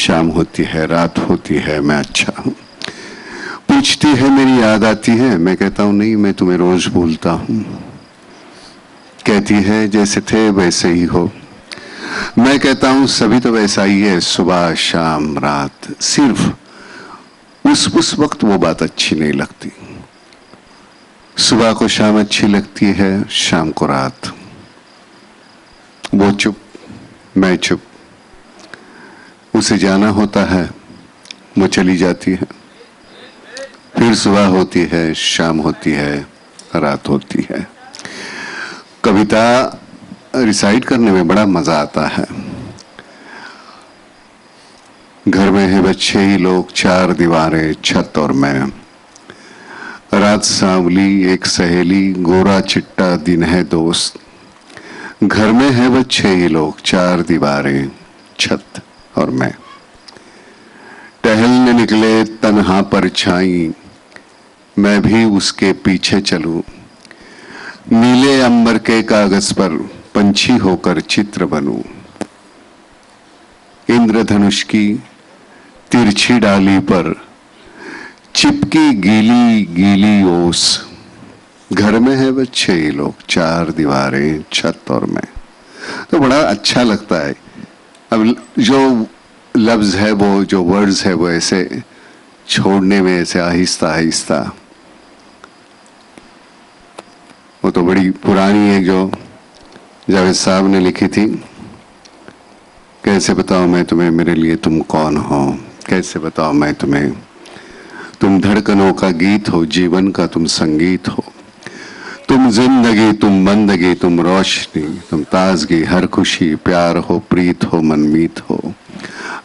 शाम होती है, रात होती है, मैं अच्छा हूं। पूछती है मेरी याद आती है, मैं कहता हूं नहीं, मैं तुम्हें रोज भूलता हूं। कहती है जैसे थे वैसे ही हो, मैं कहता हूं सभी तो वैसा ही है, सुबह शाम रात। सिर्फ उस वक्त वो बात अच्छी नहीं लगती। सुबह को शाम अच्छी लगती है, शाम को रात। वो चुप, मैं चुप। उसे जाना होता है, वो चली जाती है। फिर सुबह होती है, शाम होती है, रात होती है। कविता रिसाइट करने में बड़ा मजा आता है। घर में है बच्चे ही लोग, चार दीवारें, छत और मैं। रात सांवली, एक सहेली, गोरा चिट्टा दिन है दोस्त। घर में है बच्चे ही लोग, चार दीवारें, छत और मैं। टहलने निकले तन्हा परछाई, मैं भी उसके पीछे चलूं। नीले अंबर के कागज पर पंछी होकर चित्र बनूं। इंद्रधनुष की तिरछी डाली पर चिपकी गीली गीली ओस। घर में है बच्चे ही लोग, चार दीवारें, छत और मैं। तो बड़ा अच्छा लगता है। अब जो लफ्ज है, वो जो वर्ड्स है, वो ऐसे छोड़ने में ऐसे आहिस्ता आहिस्ता। वो तो बड़ी पुरानी है जो जावेद साहब ने लिखी थी। कैसे बताओ मैं तुम्हें, मेरे लिए तुम कौन हो। कैसे बताओ मैं तुम्हें, तुम धड़कनों का गीत हो, जीवन का तुम संगीत हो। तुम जिंदगी, तुम बंदगी, तुम रोशनी, तुम ताजगी, हर खुशी, प्यार हो, प्रीत हो, मनमीत हो।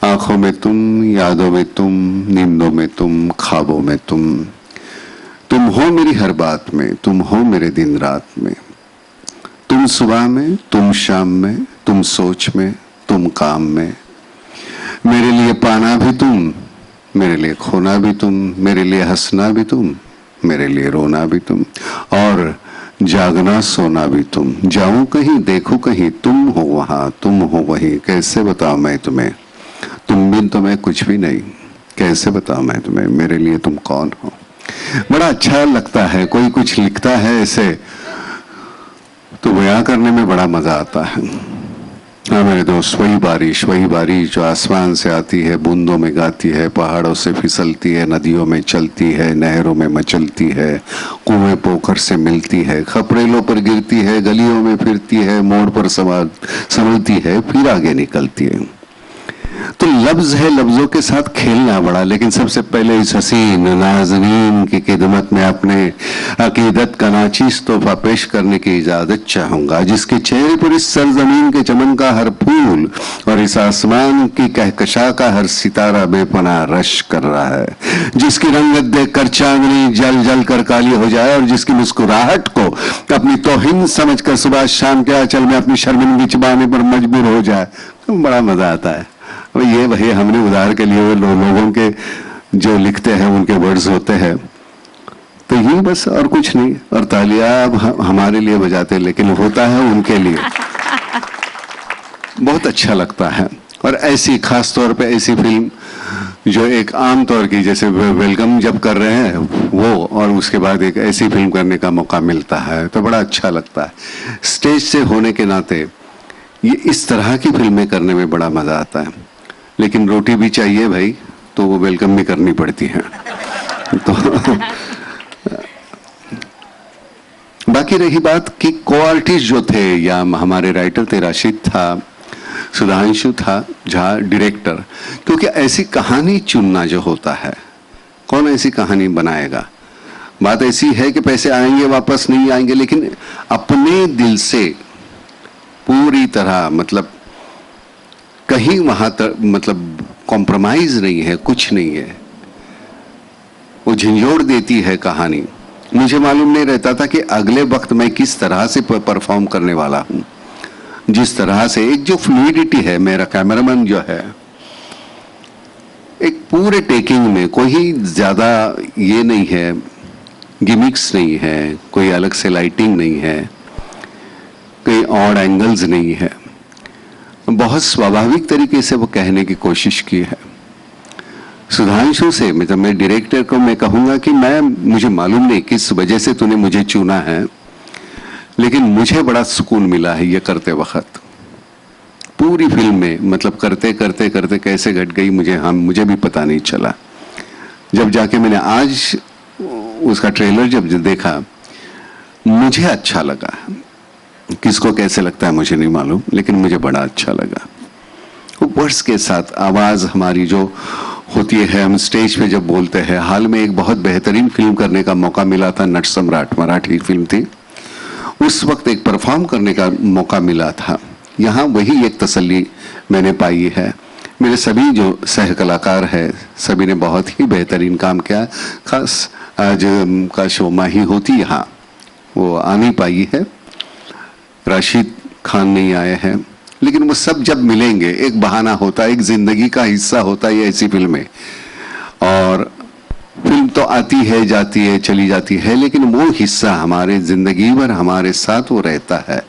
आंखों में तुम, यादों में तुम, नींदों में तुम, ख्वाबों में तुम हो मेरी हर बात में, तुम हो मेरे दिन रात में। तुम सुबह में, तुम शाम में, तुम सोच में, तुम काम में। मेरे लिए पाना भी तुम, मेरे लिए खोना भी तुम, मेरे लिए हंसना भी तुम, मेरे लिए रोना भी तुम, और जागना सोना भी तुम। जाऊं कहीं, देखूं कहीं, तुम हो वहां, तुम हो वहीं। कैसे बताऊं मैं तुम्हें, तुम बिन तो मैं कुछ भी नहीं। कैसे बताऊं मैं तुम्हें, मेरे लिए तुम कौन हो। बड़ा अच्छा लगता है। कोई कुछ लिखता है ऐसे तो बयां करने में बड़ा मजा आता है। हाँ मेरे दोस्त, वही बारिश जो आसमान से आती है, बूंदों में गाती है, पहाड़ों से फिसलती है, नदियों में चलती है, नहरों में मचलती है, कुएं पोखर से मिलती है, खपरेलों पर गिरती है, गलियों में फिरती है, मोड़ पर संभलती है, फिर आगे निकलती है। तो लफ्ज है, लफ्जों के साथ खेलना बड़ा। लेकिन सबसे पहले इस हसीन नाज़नीन की खिदमत में अपने अकीदत का नाचीज तोहफा पेश करने की इजाजत चाहूंगा, जिसके चेहरे पर इस सरजमीन के चमन का हर फूल और इस आसमान की कहकशा का हर सितारा बेपनाह रश कर रहा है, जिसकी रंगत देखकर चांदनी जल जल कर काली हो जाए, और जिसकी मुस्कुराहट को अपनी तौहीन समझकर सुबह शाम के आंचल में अपनी शर्मिंदगी छिपाने पर मजबूर हो जाए। तो बड़ा मजा आता है। ये वही हमने उधार के लिए हुए लोगों के जो लिखते हैं, उनके वर्ड्स होते हैं। तो ये बस, और कुछ नहीं। और तालियां अब हमारे लिए बजाते, लेकिन होता है उनके लिए। बहुत अच्छा लगता है। और ऐसी खास तौर पे ऐसी फिल्म जो एक आम तौर की, जैसे वेलकम जब कर रहे हैं वो, और उसके बाद एक ऐसी फिल्म करने का मौका मिलता है तो बड़ा अच्छा लगता है। स्टेज से होने के नाते ये इस तरह की फिल्में करने में बड़ा मजा आता है। लेकिन रोटी भी चाहिए भाई, तो वो वेलकम भी करनी पड़ती है। तो बाकी रही बात कि को-आर्टिस्ट जो थे, या हमारे राइटर थे, राशिद था, सुधांशु था, झा डायरेक्टर। क्योंकि ऐसी कहानी चुनना जो होता है, कौन ऐसी कहानी बनाएगा। बात ऐसी है कि पैसे आएंगे वापस नहीं आएंगे, लेकिन अपने दिल से पूरी तरह, मतलब कहीं वहां मतलब कॉम्प्रोमाइज नहीं है, कुछ नहीं है। वो झंझोड़ देती है कहानी। मुझे मालूम नहीं रहता था कि अगले वक्त मैं किस तरह से परफॉर्म करने वाला हूं। जिस तरह से एक जो फ्लूइडिटी है, मेरा कैमरामैन जो है, एक पूरे टेकिंग में कोई ज्यादा ये नहीं है, गिमिक्स नहीं है, कोई अलग से लाइटिंग नहीं है, कोई ऑड एंगल्स नहीं है। बहुत स्वाभाविक तरीके से वो कहने की कोशिश की है। सुधांशु से मतलब मैं डायरेक्टर को मैं कहूंगा कि मुझे मालूम नहीं किस वजह से तूने मुझे चुना है, लेकिन मुझे बड़ा सुकून मिला है ये करते वक्त। पूरी फिल्म में मतलब करते करते करते कैसे घट गई मुझे भी पता नहीं चला। जब जाके मैंने आज उसका ट्रेलर जब देखा मुझे अच्छा लगा। किसको कैसे लगता है मुझे नहीं मालूम, लेकिन मुझे बड़ा अच्छा लगा। वर्ड्स के साथ आवाज हमारी जो होती है, हम स्टेज पे जब बोलते हैं। हाल में एक बहुत बेहतरीन फिल्म करने का मौका मिला था, नट सम्राट, मराठी फिल्म थी। उस वक्त एक परफॉर्म करने का मौका मिला था। यहाँ वही एक तसल्ली मैंने पाई है। मेरे सभी जो सह कलाकार है सभी ने बहुत ही बेहतरीन काम किया। खास आज का शो माही होती यहाँ, वो आ नहीं पाई है, राशिद खान नहीं आए हैं, लेकिन वो सब जब मिलेंगे एक बहाना होता है, एक जिंदगी का हिस्सा होता है ये ऐसी फिल्में। और फिल्म तो आती है जाती है चली जाती है, लेकिन वो हिस्सा हमारे जिंदगी भर हमारे साथ वो रहता है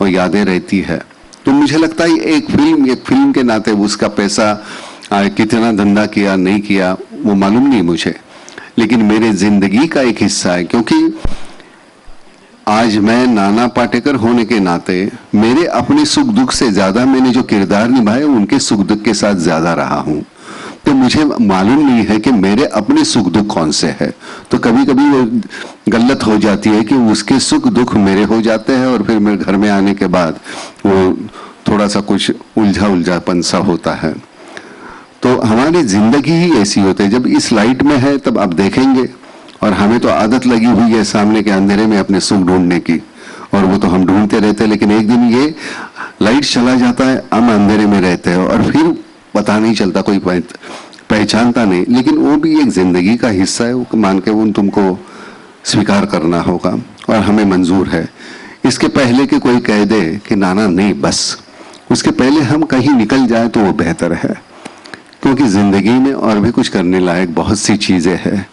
और यादें रहती है। तो मुझे लगता है एक फिल्म के नाते उसका पैसा कितना धंधा किया नहीं किया वो मालूम नहीं मुझे, लेकिन मेरे जिंदगी का एक हिस्सा है। क्योंकि आज मैं नाना पाटेकर होने के नाते मेरे अपने सुख दुख से ज्यादा मैंने जो किरदार निभाए उनके सुख दुख के साथ ज्यादा रहा हूं। तो मुझे मालूम नहीं है कि मेरे अपने सुख दुख कौन से है। तो कभी कभी वो गलत हो जाती है कि उसके सुख दुख मेरे हो जाते हैं और फिर मेरे घर में आने के बाद वो थोड़ा सा कुछ उलझापन सा होता है। तो हमारी जिंदगी ही ऐसी होती है। जब इस लाइट में है तब आप देखेंगे, और हमें तो आदत लगी हुई है सामने के अंधेरे में अपने सुख ढूंढने की, और वो तो हम ढूंढते रहते हैं। लेकिन एक दिन ये लाइट चला जाता है, हम अंधेरे में रहते हैं और फिर पता नहीं चलता, कोई पहचानता नहीं। लेकिन वो भी एक जिंदगी का हिस्सा है, वो मान के वो तुमको स्वीकार करना होगा और हमें मंजूर है। इसके पहले कि कोई कह दे कि नाना नहीं, बस उसके पहले हम कहीं निकल जाए तो वो बेहतर है। क्योंकि जिंदगी में और भी कुछ करने लायक बहुत सी चीजें हैं।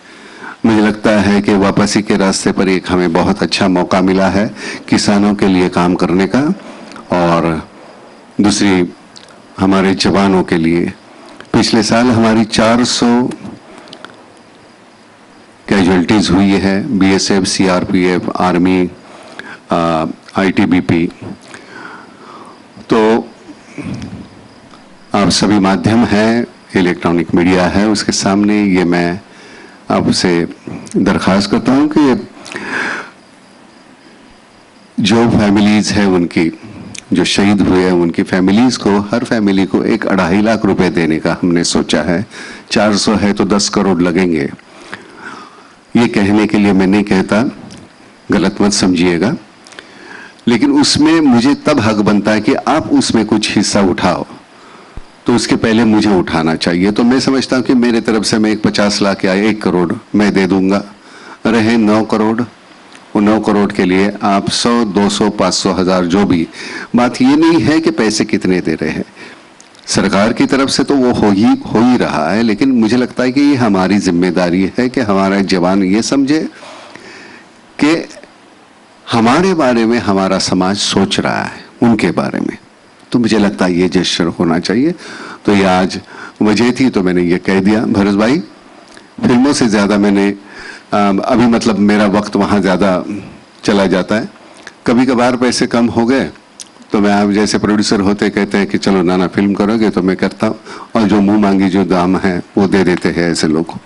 मुझे लगता है कि वापसी के रास्ते पर एक हमें बहुत अच्छा मौका मिला है किसानों के लिए काम करने का, और दूसरी हमारे जवानों के लिए। पिछले साल हमारी 400 कैजुअल्टीज हुई है, बीएसएफ, सीआरपीएफ, आर्मी, आईटीबीपी। तो आप सभी माध्यम हैं, इलेक्ट्रॉनिक मीडिया है, उसके सामने ये मैं आपसे दरखास्त करता हूं कि जो फैमिलीज है उनकी, जो शहीद हुए हैं उनकी फैमिलीज को, हर फैमिली को 1.5 लाख रुपए देने का हमने सोचा है। 400 है तो 10 करोड़ लगेंगे। ये कहने के लिए मैं नहीं कहता, गलत मत समझिएगा, लेकिन उसमें मुझे तब हक बनता है कि आप उसमें कुछ हिस्सा उठाओ, तो उसके पहले मुझे उठाना चाहिए। तो मैं समझता हूं कि मेरे तरफ से मैं एक 50 लाख या 1 करोड़ मैं दे दूंगा। रहे 9 करोड़, वो 9 करोड़ के लिए आप 100, 200, 500, 1000 जो भी, बात ये नहीं है कि पैसे कितने दे रहे हैं। सरकार की तरफ से तो वो हो ही रहा है, लेकिन मुझे लगता है कि ये हमारी जिम्मेदारी है कि हमारा जवान ये समझे कि हमारे बारे में हमारा समाज सोच रहा है उनके बारे में। तो मुझे लगता है ये जेस्चर होना चाहिए। तो ये आज वजह थी तो मैंने ये कह दिया। भरत भाई, फिल्मों से ज्यादा मैंने अभी मतलब मेरा वक्त वहाँ ज्यादा चला जाता है। कभी कभार पैसे कम हो गए तो मैं, आप जैसे प्रोड्यूसर होते कहते हैं कि चलो नाना फिल्म करोगे, तो मैं करता हूँ, और जो मुंह मांगी जो दाम है वो दे देते हैं ऐसे लोग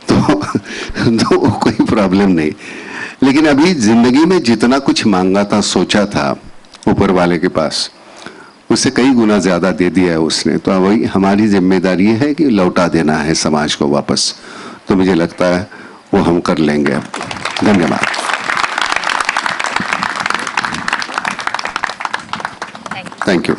तो कोई प्रॉब्लम नहीं। लेकिन अभी जिंदगी में जितना कुछ मांगा था, सोचा था ऊपर वाले के पास, उससे कई गुना ज्यादा दे दिया है उसने। तो वही हमारी जिम्मेदारी है कि लौटा देना है समाज को वापस। तो मुझे लगता है वो हम कर लेंगे। अब धन्यवाद। Thank you.